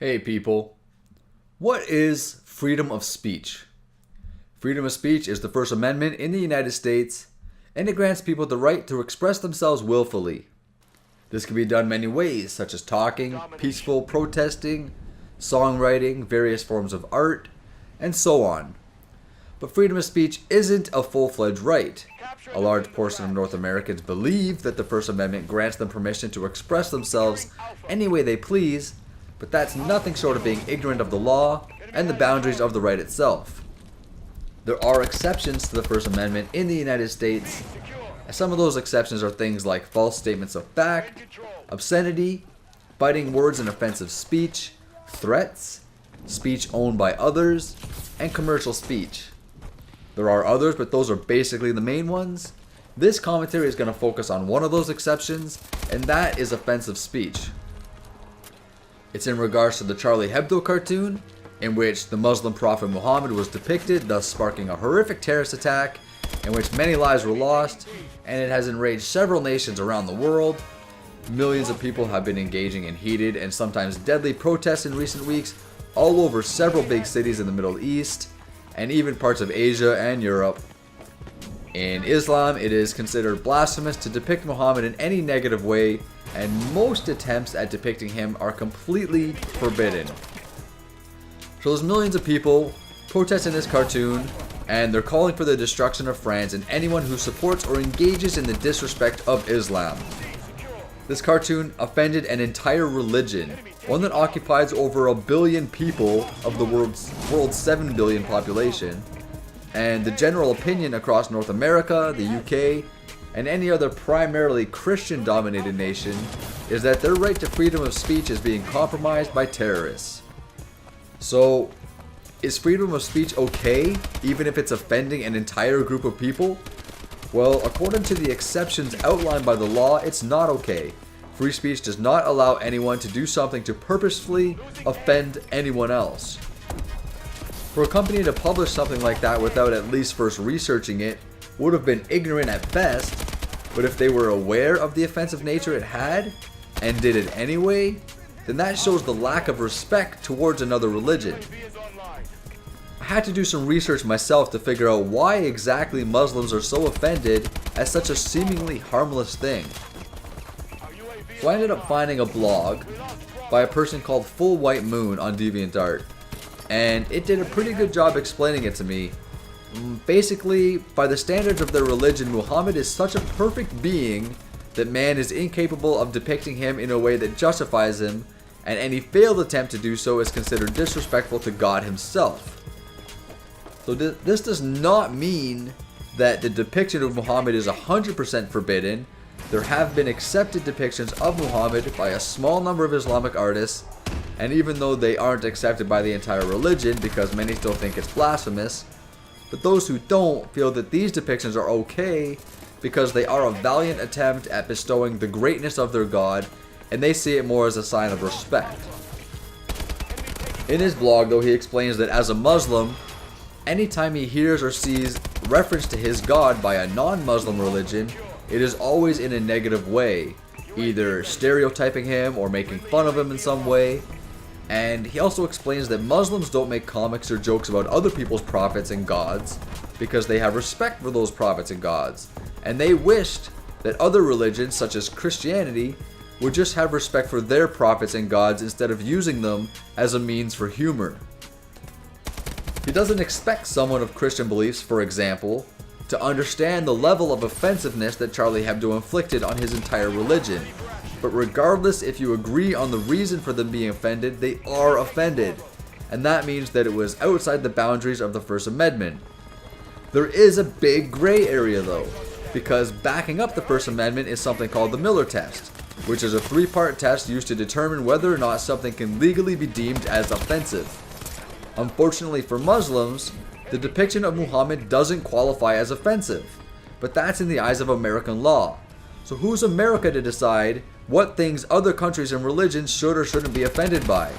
Hey people, what is freedom of speech? Freedom of speech is the First Amendment in the United States, and it grants people the right to express themselves willfully. This can be done many ways, such as talking, peaceful protesting, songwriting, various forms of art, and so on. But freedom of speech isn't a full-fledged right. A large portion of North Americans believe that the First Amendment grants them permission to express themselves any way they please, but that's nothing short of being ignorant of the law and the boundaries of the right itself. There are exceptions to the First Amendment in the United States, and some of those exceptions are things like false statements of fact, obscenity, biting words and offensive speech, threats, speech owned by others, and commercial speech. There are others, but those are basically the main ones. This commentary is going to focus on one of those exceptions, and that is offensive speech. It's in regards to the Charlie Hebdo cartoon, in which the Muslim prophet Muhammad was depicted, thus sparking a horrific terrorist attack, in which many lives were lost, and it has enraged several nations around the world. Millions of people have been engaging in heated and sometimes deadly protests in recent weeks, all over several big cities in the Middle East, and even parts of Asia and Europe. In Islam, it is considered blasphemous to depict Muhammad in any negative way, and most attempts at depicting him are completely forbidden. So there's millions of people protesting this cartoon, and they're calling for the destruction of France and anyone who supports or engages in the disrespect of Islam. This cartoon offended an entire religion, one that occupies over 1 billion people of the world's 7 billion population, and the general opinion across North America, the UK, and any other primarily Christian-dominated nation is that their right to freedom of speech is being compromised by terrorists. So, is freedom of speech okay, even if it's offending an entire group of people? Well, according to the exceptions outlined by the law, it's not okay. Free speech does not allow anyone to do something to purposefully offend anyone else. For a company to publish something like that without at least first researching it would have been ignorant at best, but if they were aware of the offensive nature it had, and did it anyway, then that shows the lack of respect towards another religion. I had to do some research myself to figure out why exactly Muslims are so offended at such a seemingly harmless thing. So I ended up finding a blog by a person called Full White Moon on DeviantArt, and it did a pretty good job explaining it to me. Basically, by the standards of their religion, Muhammad is such a perfect being that man is incapable of depicting him in a way that justifies him, and any failed attempt to do so is considered disrespectful to God himself. So this does not mean that the depiction of Muhammad is 100% forbidden. There have been accepted depictions of Muhammad by a small number of Islamic artists, and even though they aren't accepted by the entire religion because many still think it's blasphemous, but those who don't feel that these depictions are okay because they are a valiant attempt at bestowing the greatness of their God, and they see it more as a sign of respect. In his blog, though, he explains that as a Muslim, anytime he hears or sees reference to his God by a non-Muslim religion, it is always in a negative way, either stereotyping him or making fun of him in some way. And he also explains that Muslims don't make comics or jokes about other people's prophets and gods because they have respect for those prophets and gods, and they wished that other religions such as Christianity would just have respect for their prophets and gods instead of using them as a means for humor. He doesn't expect someone of Christian beliefs, for example, to understand the level of offensiveness that Charlie Hebdo inflicted on his entire religion. But regardless if you agree on the reason for them being offended, they are offended. And that means that it was outside the boundaries of the First Amendment. There is a big gray area though, because backing up the First Amendment is something called the Miller test, which is a 3-part test used to determine whether or not something can legally be deemed as offensive. Unfortunately for Muslims, the depiction of Muhammad doesn't qualify as offensive, but that's in the eyes of American law. So who's America to decide what things other countries and religions should or shouldn't be offended by?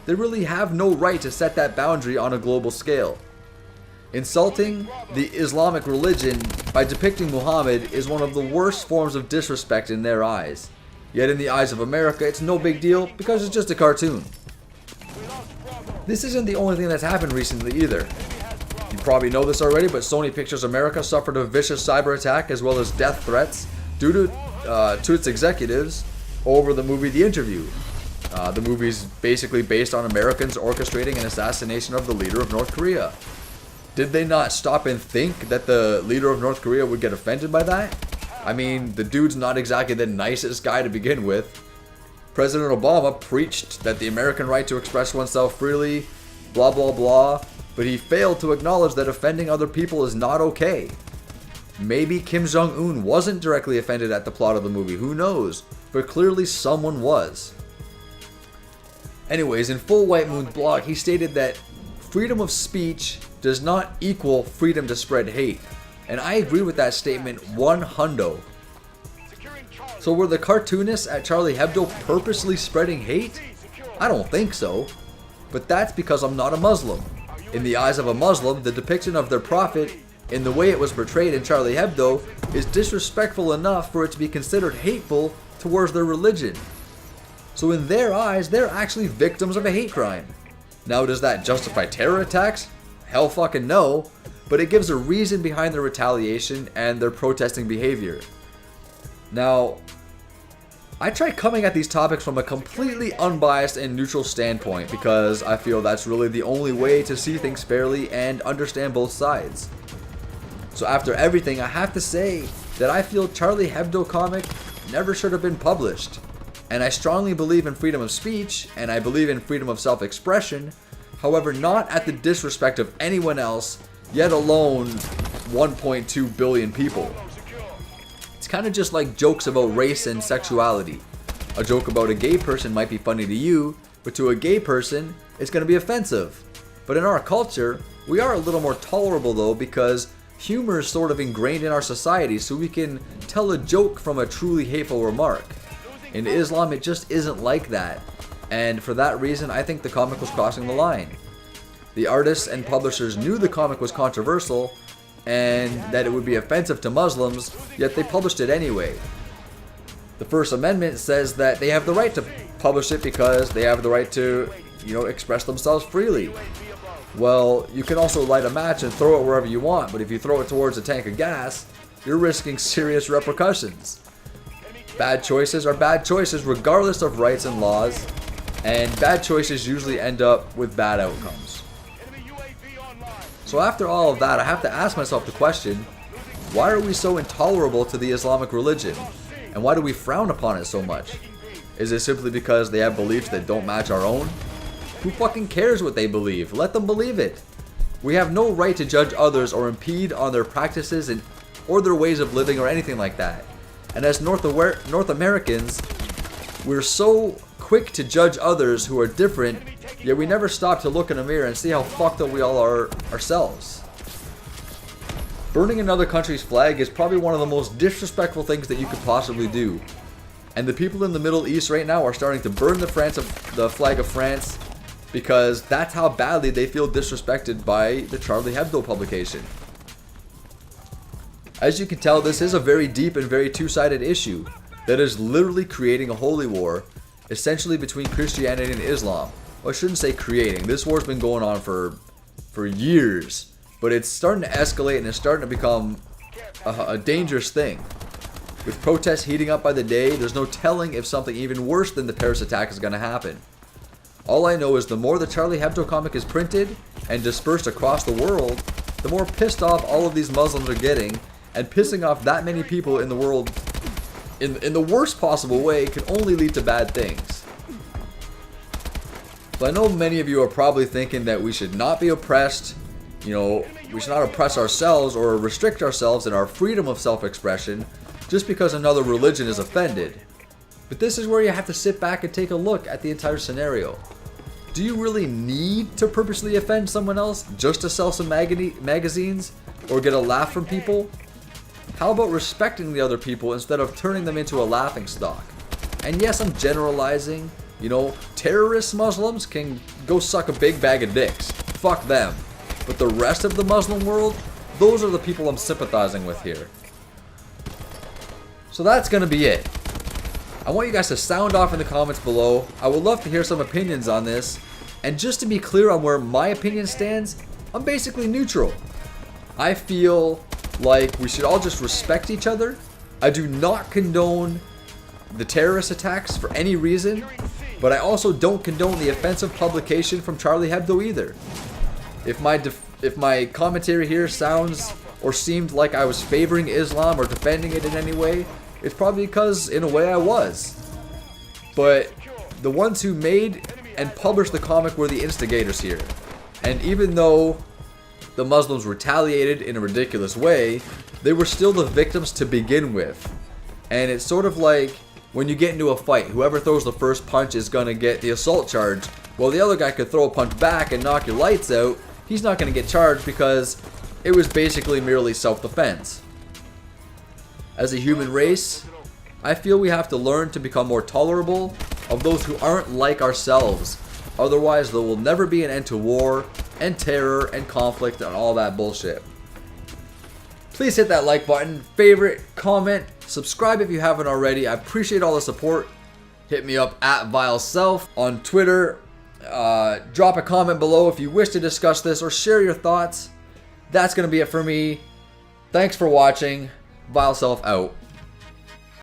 They really have no right to set that boundary on a global scale. Insulting the Islamic religion by depicting Muhammad is one of the worst forms of disrespect in their eyes. Yet in the eyes of America, it's no big deal because it's just a cartoon. This isn't the only thing that's happened recently either. You probably know this already, but Sony Pictures America suffered a vicious cyber attack as well as death threats due to its executives over the movie The Interview. The movie's basically based on Americans orchestrating an assassination of the leader of North Korea. Did they not stop and think that the leader of North Korea would get offended by that? I mean, the dude's not exactly the nicest guy to begin with. President Obama preached that the American right to express oneself freely, blah blah blah, but he failed to acknowledge that offending other people is not okay. Maybe Kim Jong-un wasn't directly offended at the plot of the movie, who knows, but clearly someone was. Anyways, in Full White Moon's blog, he stated that freedom of speech does not equal freedom to spread hate. And I agree with that statement 100%. So were the cartoonists at Charlie Hebdo purposely spreading hate? I don't think so. But that's because I'm not a Muslim. In the eyes of a Muslim, the depiction of their prophet in the way it was portrayed in Charlie Hebdo is disrespectful enough for it to be considered hateful towards their religion. So in their eyes, they're actually victims of a hate crime. Now, does that justify terror attacks? Hell fucking no. But it gives a reason behind their retaliation and their protesting behavior. Now, I try coming at these topics from a completely unbiased and neutral standpoint because I feel that's really the only way to see things fairly and understand both sides. So after everything, I have to say that I feel Charlie Hebdo comic never should have been published. And I strongly believe in freedom of speech, and I believe in freedom of self-expression, however not at the disrespect of anyone else, yet alone 1.2 billion people. It's kind of just like jokes about race and sexuality. A joke about a gay person might be funny to you, but to a gay person, it's going to be offensive. But in our culture, we are a little more tolerable though, because humor is sort of ingrained in our society, so we can tell a joke from a truly hateful remark. In Islam, it just isn't like that. And for that reason, I think the comic was crossing the line. The artists and publishers knew the comic was controversial and that it would be offensive to Muslims, yet they published it anyway. The First Amendment says that they have the right to publish it because they have the right to, express themselves freely. Well, you can also light a match and throw it wherever you want, but if you throw it towards a tank of gas, you're risking serious repercussions. Bad choices are bad choices regardless of rights and laws, and bad choices usually end up with bad outcomes. So after all of that, I have to ask myself the question, why are we so intolerable to the Islamic religion? And why do we frown upon it so much? Is it simply because they have beliefs that don't match our own? Who fucking cares what they believe? Let them believe it. We have no right to judge others or impede on their practices or their ways of living or anything like that. And as North Americans, we're so quick to judge others who are different, yet we never stop to look in a mirror and see how fucked up we all are ourselves. Burning another country's flag is probably one of the most disrespectful things that you could possibly do. And the people in the Middle East right now are starting to burn the flag of France because that's how badly they feel disrespected by the Charlie Hebdo publication. As you can tell, this is a very deep and very two-sided issue that is literally creating a holy war, essentially between Christianity and Islam. Well, I shouldn't say creating. This war's been going on for years, but it's starting to escalate and it's starting to become a dangerous thing. With protests heating up by the day, there's no telling if something even worse than the Paris attack is going to happen. All I know is the more the Charlie Hebdo comic is printed and dispersed across the world, the more pissed off all of these Muslims are getting, and pissing off that many people in the world in the worst possible way can only lead to bad things. So I know many of you are probably thinking that we should not be oppressed, we should not oppress ourselves or restrict ourselves in our freedom of self-expression just because another religion is offended. But this is where you have to sit back and take a look at the entire scenario. Do you really need to purposely offend someone else just to sell some magazines or get a laugh from people? How about respecting the other people instead of turning them into a laughingstock? And yes, I'm generalizing. Terrorist Muslims can go suck a big bag of dicks. Fuck them. But the rest of the Muslim world, those are the people I'm sympathizing with here. So that's gonna be it. I want you guys to sound off in the comments below. I would love to hear some opinions on this. And just to be clear on where my opinion stands, I'm basically neutral. I feel like we should all just respect each other. I do not condone the terrorist attacks for any reason, but I also don't condone the offensive publication from Charlie Hebdo either. If my commentary here sounds or seemed like I was favoring Islam or defending it in any way, it's probably because in a way I was. But the ones who made and published the comic were the instigators here. And even though the Muslims retaliated in a ridiculous way, they were still the victims to begin with. And it's sort of like when you get into a fight, whoever throws the first punch is gonna get the assault charge. Well, the other guy could throw a punch back and knock your lights out. He's not gonna get charged because it was basically merely self-defense. As a human race, I feel we have to learn to become more tolerable of those who aren't like ourselves. Otherwise, there will never be an end to war and terror and conflict and all that bullshit. Please hit that like button, favorite, comment, subscribe if you haven't already. I appreciate all the support. Hit me up at VileSelf on Twitter. Drop a comment below if you wish to discuss this or share your thoughts. That's going to be it for me. Thanks for watching. VileSelf out.